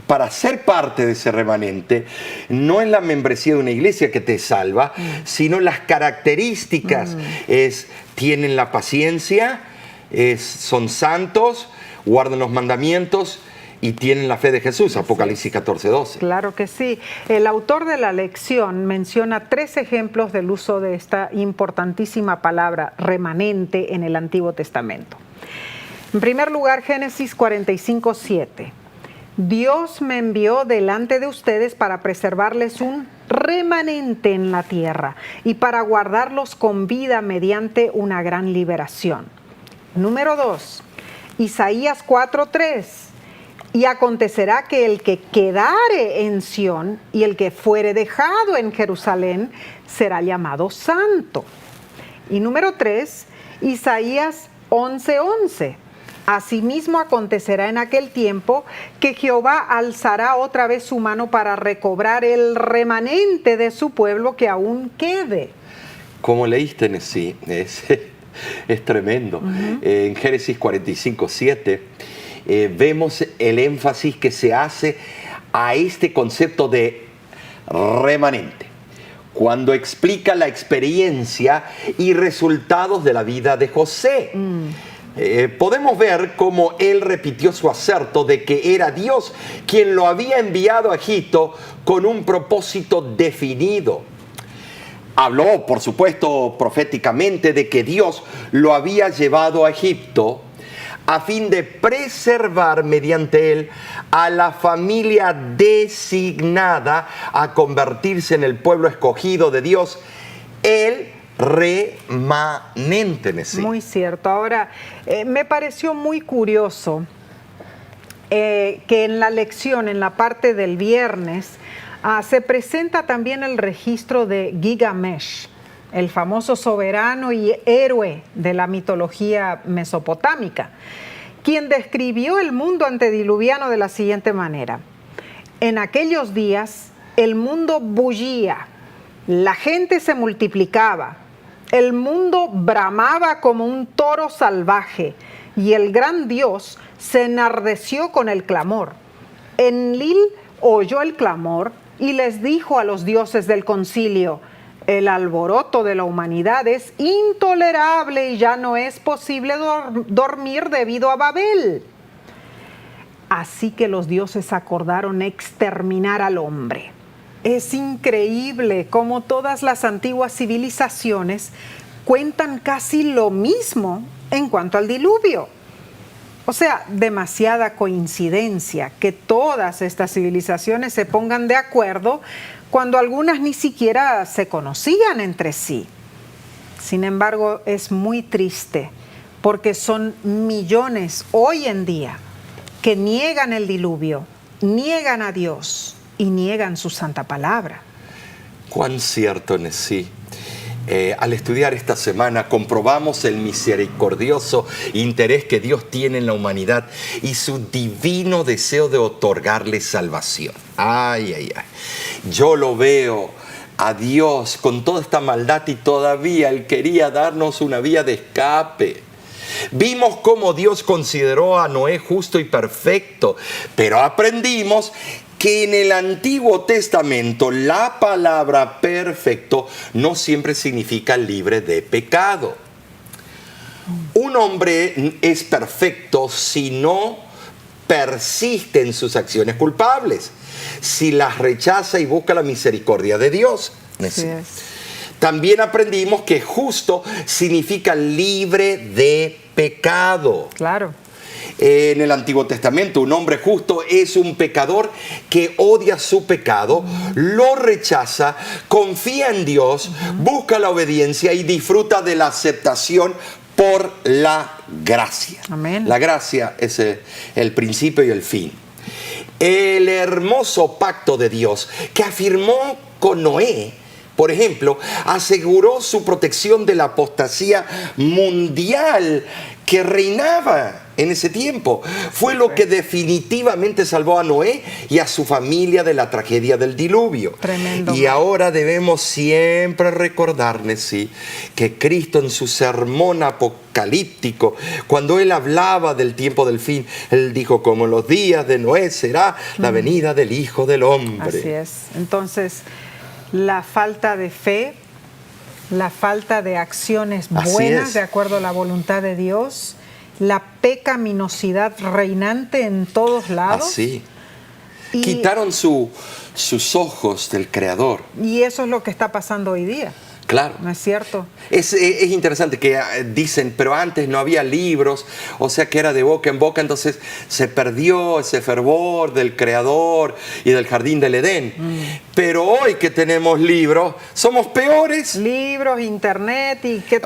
para ser parte de ese remanente no es la membresía de una iglesia que te salva, sino las características. Tienen la paciencia, son santos, guardan los mandamientos y tienen la fe de Jesús, Apocalipsis 14:12. Claro que sí. El autor de la lección menciona 3 ejemplos del uso de esta importantísima palabra remanente en el Antiguo Testamento. En primer lugar, Génesis 45:7. Dios me envió delante de ustedes para preservarles un remanente en la tierra y para guardarlos con vida mediante una gran liberación. Número 2, Isaías 4:3. Y acontecerá que el que quedare en Sión y el que fuere dejado en Jerusalén será llamado santo. Y número 3, Isaías 11:11. Asimismo acontecerá en aquel tiempo que Jehová alzará otra vez su mano para recobrar el remanente de su pueblo que aún quede. Como leíste, sí, es tremendo. En Génesis 45:7 vemos el énfasis que se hace a este concepto de remanente, cuando explica la experiencia y resultados de la vida de José. Podemos ver cómo él repitió su aserto de que era Dios quien lo había enviado a Egipto con un propósito definido. Habló, por supuesto, proféticamente de que Dios lo había llevado a Egipto a fin de preservar mediante él a la familia designada a convertirse en el pueblo escogido de Dios, el remanente. Muy cierto. Ahora, me pareció muy curioso que en la lección, en la parte del viernes, se presenta también el registro de Gilgamesh, el famoso soberano y héroe de la mitología mesopotámica, quien describió el mundo antediluviano de la siguiente manera: en aquellos días el mundo bullía, la gente se multiplicaba, el mundo bramaba como un toro salvaje y el gran Dios se enardeció con el clamor. Enlil oyó el clamor y les dijo a los dioses del concilio: el alboroto de la humanidad es intolerable y ya no es posible dormir debido a Babel. Así que los dioses acordaron exterminar al hombre. Es increíble cómo todas las antiguas civilizaciones cuentan casi lo mismo en cuanto al diluvio. O sea, demasiada coincidencia que todas estas civilizaciones se pongan de acuerdo cuando algunas ni siquiera se conocían entre sí. Sin embargo, es muy triste porque son millones hoy en día que niegan el diluvio, niegan a Dios y niegan su santa palabra. Cuán cierto, Nesí. Al estudiar esta semana comprobamos el misericordioso interés que Dios tiene en la humanidad y su divino deseo de otorgarle salvación. Ay, ay, ay. Yo lo veo a Dios con toda esta maldad y todavía Él quería darnos una vía de escape. Vimos cómo Dios consideró a Noé justo y perfecto, pero aprendimos que en el Antiguo Testamento la palabra perfecto no siempre significa libre de pecado. Un hombre es perfecto si no persiste en sus acciones culpables, si las rechaza y busca la misericordia de Dios. Así es. También aprendimos que justo significa libre de pecado. Claro. En el Antiguo Testamento, un hombre justo es un pecador que odia su pecado, lo rechaza, confía en Dios, busca la obediencia y disfruta de la aceptación por la gracia. Amén. La gracia es el principio y el fin. El hermoso pacto de Dios que afirmó con Noé, por ejemplo, aseguró su protección de la apostasía mundial que reinaba en ese tiempo. Fue lo que definitivamente salvó a Noé y a su familia de la tragedia del diluvio. Tremendo. Y ahora debemos siempre recordarles, sí, que Cristo en su sermón apocalíptico, cuando Él hablaba del tiempo del fin, Él dijo, como en los días de Noé será la venida del Hijo del Hombre. Así es. Entonces, la falta de fe, la falta de acciones buenas de acuerdo a la voluntad de Dios, la pecaminosidad reinante en todos lados. Así. Quitaron sus ojos del Creador. Y eso es lo que está pasando hoy día. Claro. ¿No es cierto? Es interesante que dicen, pero antes no había libros, o sea que era de boca en boca, entonces se perdió ese fervor del Creador y del Jardín del Edén. Pero hoy que tenemos libros, somos peores. Libros, internet y qué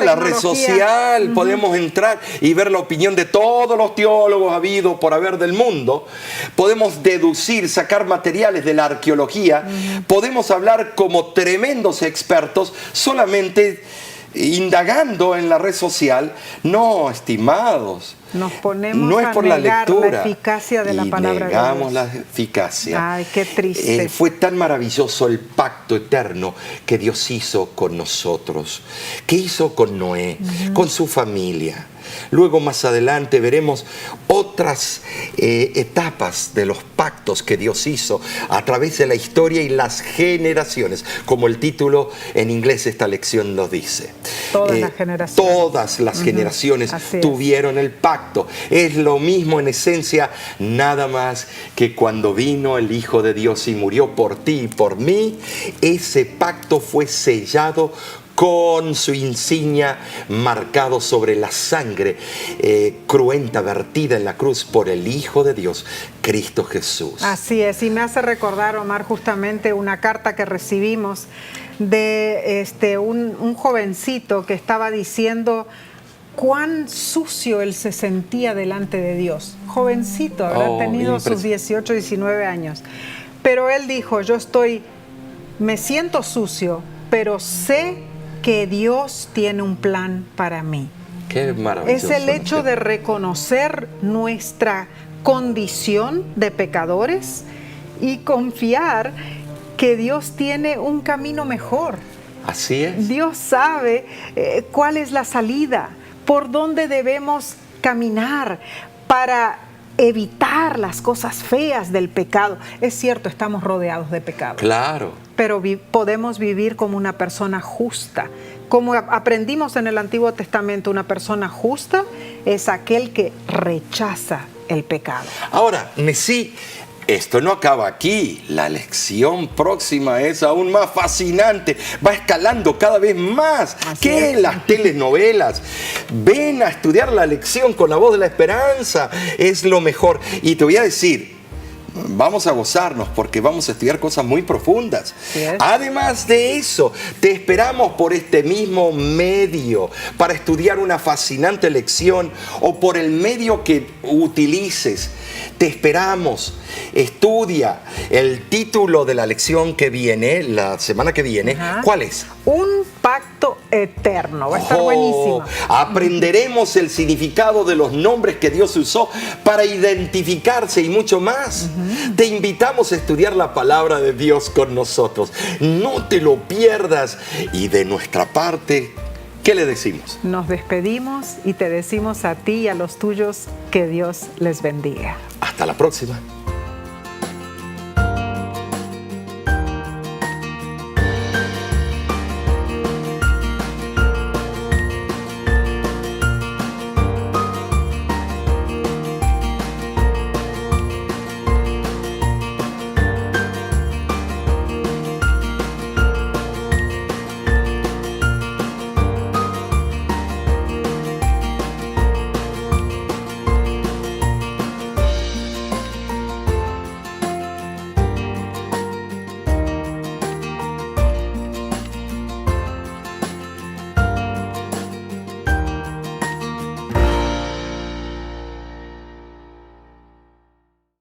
la red social, podemos entrar y ver la opinión de todos los teólogos habidos por haber del mundo. Podemos deducir, sacar materiales de la arqueología. Podemos hablar como tremendos expertos solamente indagando en la red social. No, estimados. Nos ponemos no es por a negar la lectura, la eficacia de la palabra de Dios. Negamos la eficacia. Ay, qué triste. Fue tan maravilloso el pacto eterno que Dios hizo con nosotros. ¿Qué hizo con Noé? Con su familia. Luego más adelante veremos otras etapas de los pactos que Dios hizo a través de la historia y las generaciones, como el título en inglés de esta lección nos dice. Todas las generaciones. Todas las generaciones tuvieron el pacto. Es lo mismo en esencia, nada más que cuando vino el Hijo de Dios y murió por ti y por mí, ese pacto fue sellado con su insignia marcado sobre la sangre cruenta vertida en la cruz por el Hijo de Dios, Cristo Jesús. Así es, y me hace recordar, Omar, justamente una carta que recibimos de un jovencito que estaba diciendo cuán sucio él se sentía delante de Dios. Jovencito, habrá tenido sus 18, 19 años. Pero él dijo, me siento sucio, pero sé que Dios tiene un plan para mí. Qué maravilloso. Es el hecho de reconocer nuestra condición de pecadores y confiar que Dios tiene un camino mejor. Así es. Dios sabe cuál es la salida, por dónde debemos caminar para evitar las cosas feas del pecado. Es cierto, estamos rodeados de pecado. Claro. Pero podemos vivir como una persona justa. Como aprendimos en el Antiguo Testamento, una persona justa es aquel que rechaza el pecado. Ahora, Messi, esto no acaba aquí. La lección próxima es aún más fascinante. Va escalando cada vez más. ¿Qué? Las telenovelas. Ven a estudiar la lección con la voz de la esperanza. Es lo mejor. Y te voy a decir, vamos a gozarnos porque vamos a estudiar cosas muy profundas. Además de eso, te esperamos por este mismo medio para estudiar una fascinante lección o por el medio que utilices. Te esperamos. Estudia el título de la lección que viene, la semana que viene. ¿Cuál es? Un pacto eterno. Va a estar buenísimo. Aprenderemos el significado de los nombres que Dios usó para identificarse y mucho más. Te invitamos a estudiar la palabra de Dios con nosotros. No te lo pierdas. Y de nuestra parte, ¿qué le decimos? Nos despedimos y te decimos a ti y a los tuyos que Dios les bendiga. Hasta la próxima.